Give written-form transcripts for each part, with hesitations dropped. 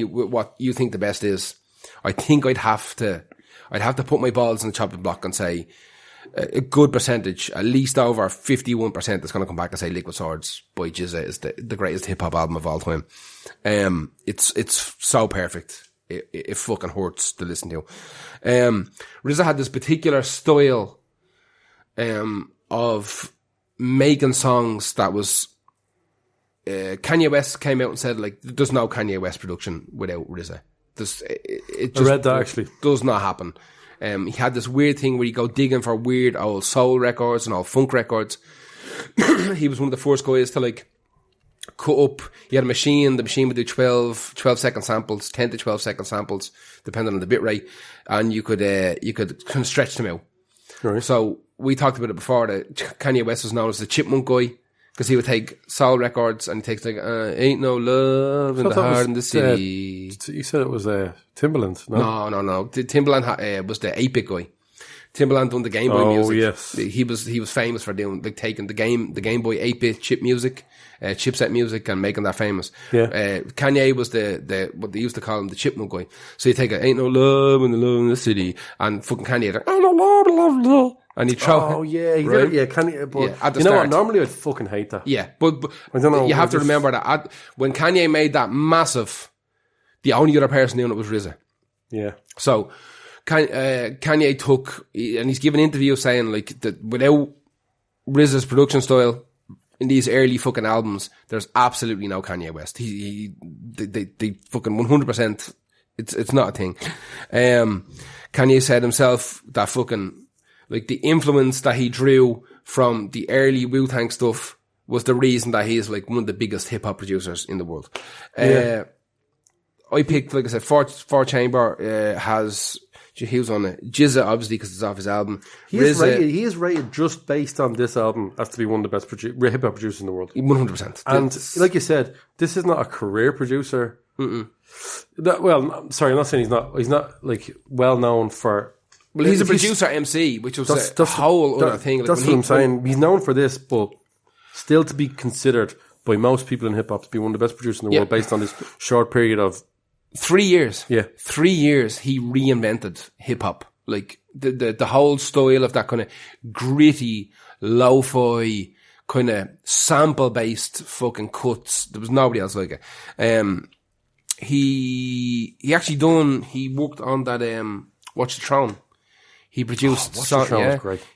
what you think the best is, I think I'd have to put my balls in the chopping block and say a good percentage, at least over 51%, is going to come back and say Liquid Swords by GZA is the greatest hip hop album of all time. It's so perfect. It fucking hurts to listen to. RZA had this particular style, of making songs that was, Kanye West came out and said, like, there's no Kanye West production without RZA. It just I read that, actually. Does not happen. He had this weird thing where you go digging for weird old soul records and old funk records. He was one of the first guys to, like, cut up. He had a machine. The machine would do 12 second samples, 10 to 12 second samples, depending on the bit rate. And you could kind of stretch them out. Right. So we talked about it before that Kanye West was known as the chipmunk guy, because he would take soul records and he takes, like, Ain't No Love in the Heart in the City. You said it was Timbaland, no? No. Timbaland was the 8-bit guy. Timbaland done the Game Boy music. Yes. He was famous for doing, like, taking the Game Boy 8-bit chipset music and making that famous. Yeah. Kanye was the what they used to call him, the chipmunk guy. So you take Ain't No Love in the City, and fucking Kanye, like, Ain't No love. And he'd throw. Oh yeah, right? Kanye. But at the you know start. what? Normally I'd fucking hate that. Yeah, but I don't know. You have to remember that when Kanye made that massive, the only other person doing it was RZA. Yeah. So Kanye took, and he's given interviews saying, like, that without RZA's production style in these early fucking albums, there's absolutely no Kanye West. They fucking 100%. It's not a thing. Kanye said himself that fucking, like, the influence that he drew from the early Wu-Tang stuff was the reason that he is, like, one of the biggest hip hop producers in the world. Yeah. I picked, like I said, Four Chamber has, he was on it. GZA, obviously, because it's off his album. He is rated just based on this album as to be one of the best hip hop producers in the world. 100%. And like you said, this is not a career producer. Well, sorry, I'm not saying he's not like well known for. Well, he's a producer MC, which was a whole other thing. Like, that's what I'm saying. He's known for this, but still to be considered by most people in hip hop to be one of the best producers in the world based on this short period of 3 years. Yeah. 3 years he reinvented hip hop. Like the whole style of that kind of gritty, lo-fi, kind of sample based fucking cuts. There was nobody else like it. He worked on that Watch the Throne. He produced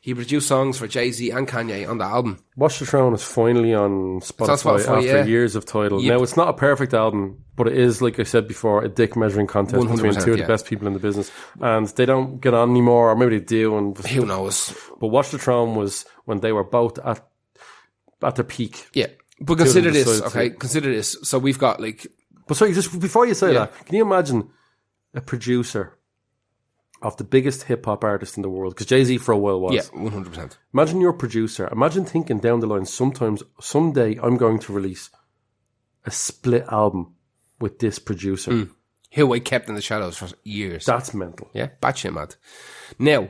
He produced songs for Jay-Z and Kanye on the album. Watch the Throne is finally on Spotify after years of Tidal. Yep. Now, it's not a perfect album, but it is, like I said before, a dick measuring contest between two of the best people in the business. And they don't get on anymore, or maybe they do. And who knows? But Watch the Throne was when they were both at their peak. Yeah. But consider this, okay? Consider this. So we've got, like... But sorry, just before you say that, can you imagine a producer of the biggest hip-hop artist in the world, because Jay-Z for a while was. Yeah, 100%. Imagine you're a producer. Imagine thinking down the line, someday I'm going to release a split album with this producer. Who I kept in the shadows for years. That's mental. Yeah, batshit mad. Now,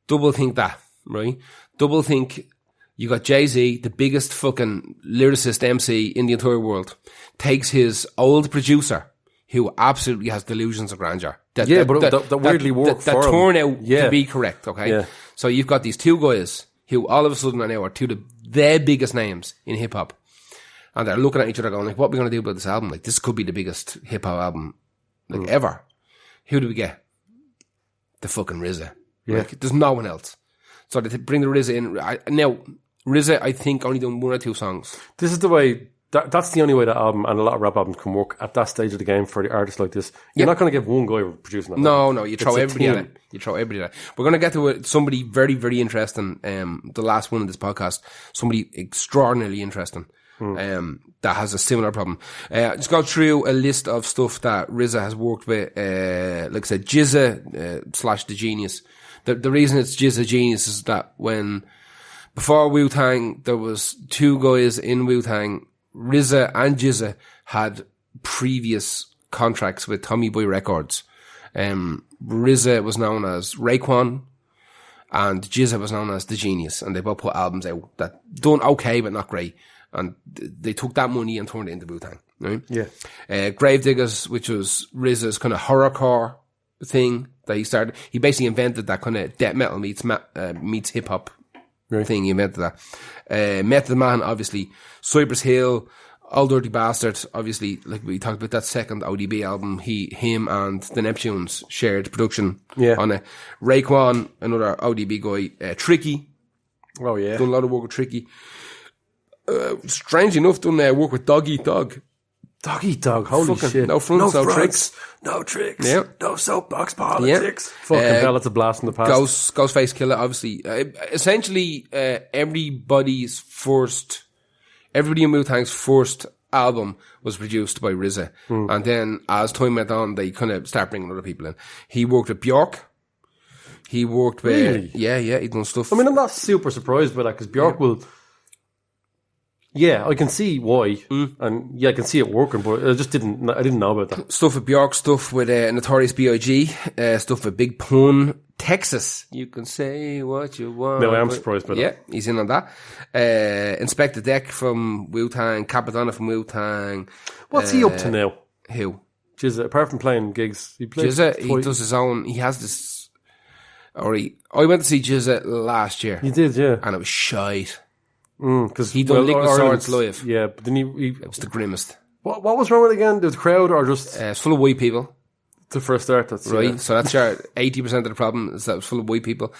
double think that, right? Double think you got Jay-Z, the biggest fucking lyricist MC in the entire world, takes his old producer, who absolutely has delusions of grandeur. That weirdly work for him. That turn out to be correct, okay? Yeah. So you've got these two guys who all of a sudden are now two of the biggest names in hip hop. And they're looking at each other going, like, what are we going to do about this album? Like, this could be the biggest hip hop album, like, ever. Who do we get? The fucking RZA. Yeah. Like, there's no one else. So they bring the RZA in. Now, RZA, I think, only done one or two songs. This is the way... That's the only way that album and a lot of rap albums can work at that stage of the game for the artists like this. You're not going to give one guy producing that. No, you throw everybody at it. You throw everybody at it. We're going to get to somebody very, very interesting, the last one in this podcast. Somebody extraordinarily interesting, that has a similar problem. Just go through a list of stuff that RZA has worked with, like I said, GZA, / The Genius. The reason it's GZA Genius is that before Wu-Tang, there was two guys in Wu-Tang, RZA and GZA had previous contracts with Tommy Boy Records. RZA was known as Raekwon and GZA was known as The Genius, and they both put albums out that done okay but not great, and they took that money and turned it into Wu-Tang. right? Yeah. Gravediggers, which was RZA's kind of horrorcore thing that he started. He basically invented that kind of death metal meets hip hop thing. He invented that. Method Man, obviously. Cypress Hill, Old Dirty Bastard, obviously, like we talked about that second ODB album, him and the Neptunes shared production on it. Raekwon, another ODB guy. Tricky. Oh, yeah. Done a lot of work with Tricky. Strangely enough, done work with Dog Eat Dog. Dog Eat Dog, holy shit. No fronts, no tricks. No tricks. Yeah. No soapbox politics. Fucking hell, that's a blast in the past. Ghostface Killah, obviously. Essentially, everybody in Wu-Tang's first album was produced by RZA. And then as time went on, they kind of start bringing other people in. He worked with Bjork. He worked with... Really? Yeah, he'd done stuff. I mean, I'm not super surprised by that, because Bjork will... Yeah, I can see why, and I can see it working, but I didn't know about that. Stuff with Bjork, stuff with Notorious B.I.G., stuff with Big Pun, Texas. You can say what you want. No, I am surprised by that. Yeah, he's in on that. Inspector Deck from Wu-Tang, Capadonna from Wu-Tang. What's he up to now? Who? Jizza, apart from playing gigs, he does his own. He has this. I went to see Jizza last year. You did, yeah, and it was shite. Because he done Liquid Swords live. Yeah, but then he it was the grimmest. What was wrong with it again? The crowd, or just it's full of white people. The first start, that's right. So that's your 80% of the problem is that it was full of white people.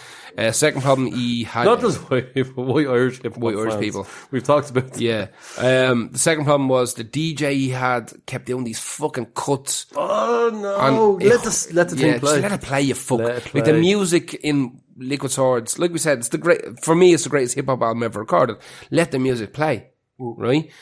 Second problem, he had not just white people, white Irish people. We've talked about that. Yeah. The second problem was the DJ he had kept doing these fucking cuts. Oh no! Let the thing play. Just let it play. You fuck. Like the music in Liquid Swords, like we said, it's the greatest hip hop album ever recorded. Let the music play. Right?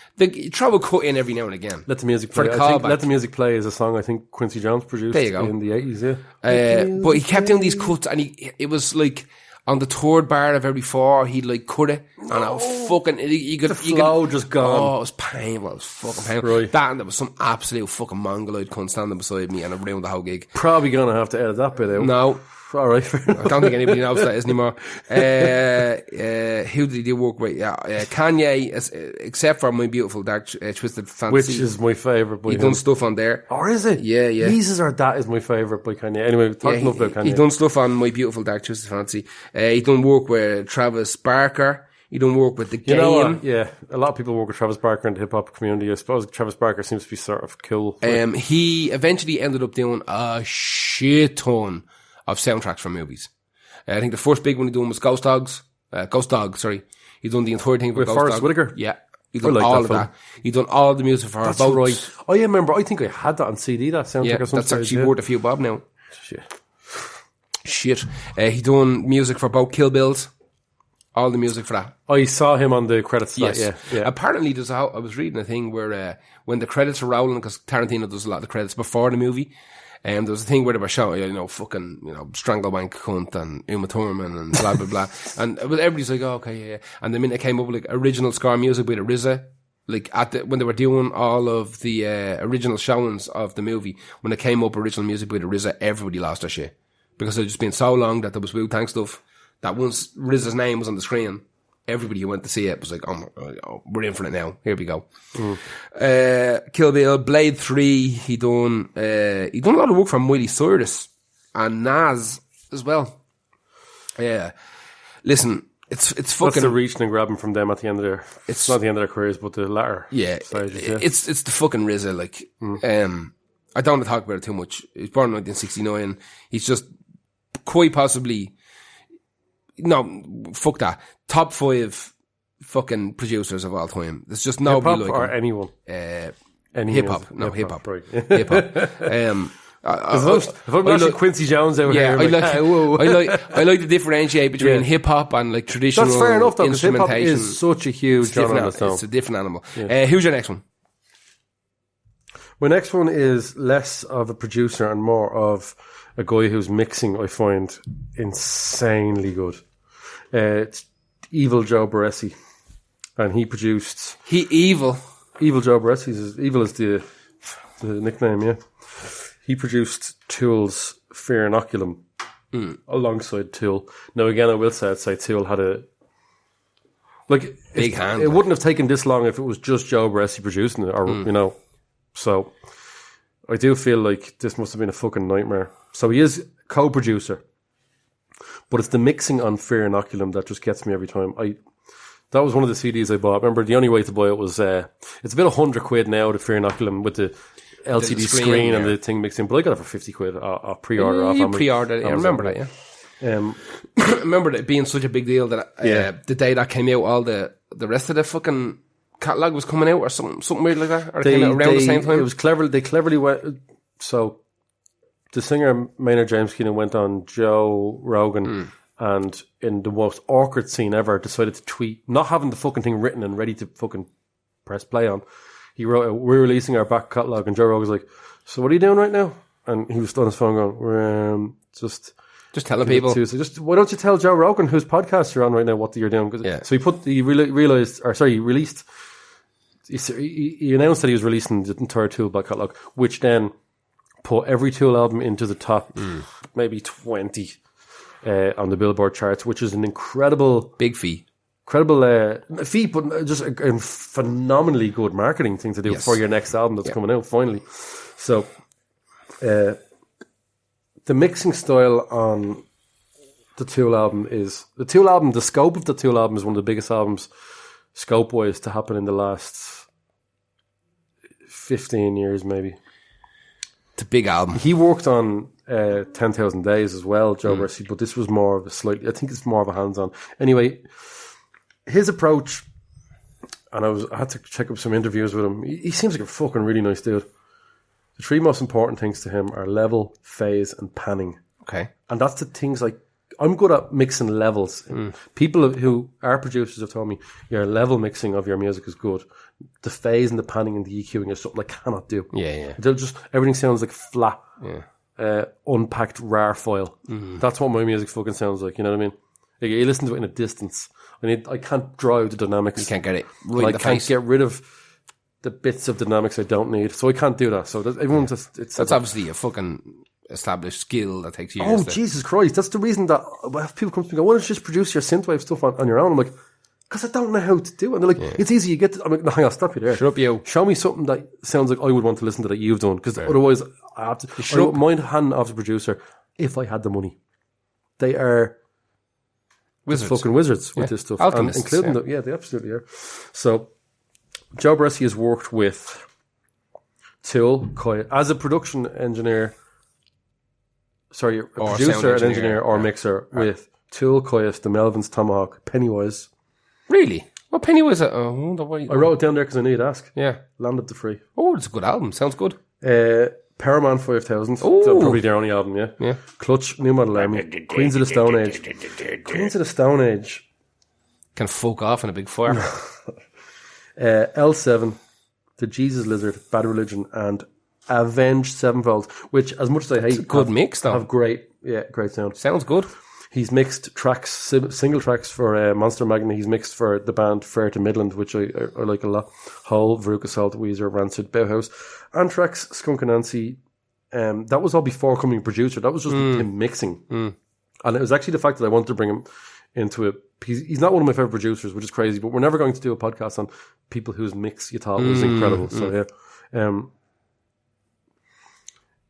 Throw a cut in every now and again. Let the music play. Let the Music Play is a song I think Quincy Jones produced in the 80s, yeah. But he kept doing these cuts, and it was like on the third bar of every four, he'd like cut it, and it was fucking, the flow just gone. Oh, it was painful. It was fucking painful. Right. That, and there was some absolute fucking mongoloid cunt standing beside me, and it ruined the whole gig. Probably gonna have to edit that bit out. No. All right. I don't think anybody knows that is anymore. Who did he work with? Kanye, except for My Beautiful Dark Twisted Fantasy, which is my favourite. He done stuff on there. Or is it? Yeah. Jesus, or that is my favourite by Kanye. Anyway, talk enough about Kanye. He done stuff on My Beautiful Dark Twisted Fantasy. He done work with Travis Barker. He done work with The Game. You know what? Yeah, a lot of people work with Travis Barker in the hip hop community. I suppose Travis Barker seems to be sort of cool. He eventually ended up doing a shit ton of soundtracks for movies. I think the first big one he done was Ghost Dog, sorry. He done the entire thing with Ghost Forrest Dog. Whitaker? Yeah. He done all of that. He done all of the music for That's Boats. Right. I remember, I think I had that on CD, that soundtrack or something. That's actually worth a few bob now. Shit. He done music for both Kill Bills. All the music for that. I saw him on the credits. Yes. Yeah. Apparently, I was reading a thing where when the credits are rolling, because Tarantino does a lot of the credits before the movie, there was a thing where they were shouting, fucking, Stranglebank cunt and Uma Thurman and blah, blah, blah. And everybody's like, oh, okay, yeah. And the minute it came up with original score music with RZA, when they were doing all of the original showings of the movie, when it came up original music with RZA, everybody lost their shit. Because it had just been so long that there was Wu-Tang stuff, that once RZA's name was on the screen, everybody who went to see it was like, oh, we're in for it now. Here we go. Kill Bill, Blade 3, he done a lot of work for Miley Cyrus and Nas as well. Yeah. Listen, it's fucking... What's the reaching and grabbing from them at the end of their... It's not the end of their careers, but the latter stages, It's the fucking RZA, I don't want to talk about it too much. He was born in 1969. He's just quite possibly... No, fuck that. Top 5 fucking producers of all time. There's just nobody like him. Or anyone? Hip-hop. No, hip-hop. Right. Hip-hop. If I'm watching Quincy Jones over here, I like to differentiate between hip-hop and traditional instrumentation. That's fair enough, though, because hip-hop is such a huge genre on its own. It's a different animal. Who's your next one? My next one is less of a producer and more of a guy who's mixing, I find insanely good. It's Evil Joe Barresi. And he produced... Evil Joe Barresi. Evil is the nickname, yeah. He produced Tool's Fear Inoculum alongside Tool. Now, again, I will say Tool had a... big hand. It wouldn't have taken this long if it was just Joe Barresi producing it, or, So I do feel like this must have been a fucking nightmare. So he is co-producer, but it's the mixing on Fear Inoculum that just gets me every time. That was one of the CDs I bought. Remember, the only way to buy it was it's about £100 now, the Fear Inoculum, with the LCD screen and the thing mixed in. But I got it for £50. I pre-order off. You pre-ordered it. I remember that. Yeah. I remember it being such a big deal that the day that came out, all the rest of the fucking catalogue was coming out, or something weird like that, or they came out around the same time. It was clever. They cleverly went. So the singer Maynard James Keenan went on Joe Rogan. And in the most awkward scene ever, decided to tweet, not having the fucking thing written and ready to fucking press play on. He wrote, "We're releasing our back catalogue," and Joe Rogan was like, "So what are you doing right now?" And he was on his phone going, "We're just telling people. Just why don't you tell Joe Rogan, whose podcast you're on right now, what you're doing?" So he released. He announced that he was releasing the entire Tool back catalogue, which then put every Tool album into the top maybe 20. On the Billboard charts, which is an incredible big fee, but just a phenomenally good marketing thing to do for your next album that's coming out finally. So, the mixing style on the Tool album, the scope of the Tool album is one of the biggest albums scope wise to happen in the last 15 years, maybe. It's a big album. He worked on 10,000 Days as well, Joe Morrissey, but this was more of I think it's more of a hands-on. Anyway, his approach, and I had to check up some interviews with him. He seems like a fucking really nice dude. The three most important things to him are level, phase, and panning. Okay. And that's the things like, I'm good at mixing levels. People who are producers have told me your level mixing of your music is good. The phase and the panning and the EQing is something I cannot do. Yeah. They'll just, everything sounds like flat, unpacked RAR file. That's what my music fucking sounds like, you know what I mean? Like, you listen to it in a distance. I can't drive the dynamics. You can't get it right in the face. I can't get rid of the bits of dynamics I don't need. So I can't do that. So everyone that's obviously a fucking established skill that takes years. Oh, Jesus Christ. That's the reason that people come to me and go, why don't you just produce your synthwave stuff on your own? I'm like, because I don't know how to do it. And they're like, it's easy. I'm like, no, hang on, stop you there. Shut up, you. Show me something that sounds like I would want to listen to that you've done. Because otherwise, I have to. I wouldn't mind handing off the producer if I had the money. They are wizards. Fucking wizards with this stuff. Alchemists, including they absolutely are. So, Joe Morrissey has worked with Tool, as a production engineer. Sorry, a producer, an engineer, or mixer with Tool, Koyas, the Melvins, Tomahawk, Pennywise. Really? What Pennywise? I wrote it down there because I knew to ask. Yeah. Land of the Free. Oh, it's a good album. Sounds good. Paraman 5000. So probably their only album, yeah. Clutch, New Model Army, Queens of the Stone Age. Queens of the Stone Age. Can fuck off in a big fire. L7, The Jesus Lizard, Bad Religion, and Avenged Sevenfold, which, as much as I hate, it's a good mix, though. Have great sound. Sounds good. He's mixed tracks, single tracks for Monster Magnet. He's mixed for the band Fair to Midland, which I like a lot. Hole, Veruca Salt, Weezer, Rancid, Bauhaus, Anthrax, Skunk Anansie. That was all before coming producer. That was just him mixing. And it was actually the fact that I wanted to bring him into it. He's not one of my favorite producers, which is crazy, but we're never going to do a podcast on people whose mix you thought was incredible. So, yeah.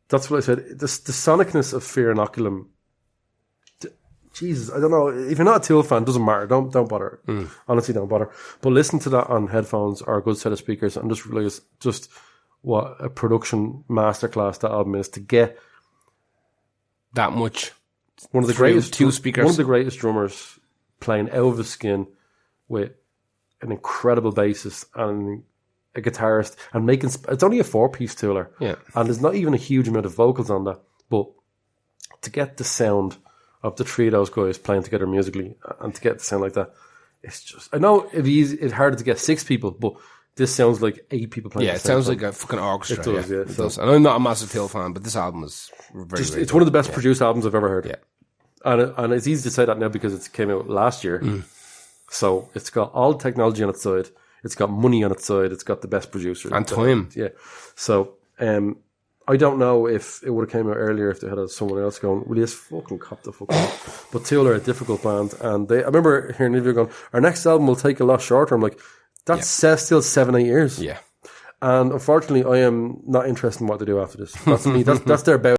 That's what I said. The sonicness of Fear Inoculum. Jesus, I don't know. If you're not a Tool fan, it doesn't matter. Don't bother. Honestly, don't bother. But listen to that on headphones or a good set of speakers and just realize just what a production masterclass that album is to get that much. One of the greatest two speakers. One of the greatest drummers playing out of his skin with an incredible bassist and a guitarist and making. It's only a 4-piece Tooler, and there's not even a huge amount of vocals on that. But to get the sound of the three of those guys playing together musically and to get the sound like that, it's just. I know it's harder to get 6 people, but this sounds like 8 people playing. Yeah, it sounds like a fucking orchestra. It does, it does. And I'm not a massive Tool fan, but this album is very. It's one of the best produced albums I've ever heard. Yeah, and it's easy to say that now because it came out last year. So it's got all the technology on its side. It's got money on its side. It's got the best producer and time. Yeah. So I don't know if it would have came out earlier if they had someone else going, will you just fucking cop the fuck up? But Tool are a difficult band, and I remember hearing an interview going, our next album will take a lot shorter. I'm like, that's still 7-8 years. Yeah. And unfortunately, I am not interested in what they do after this. That's me. That's their bout.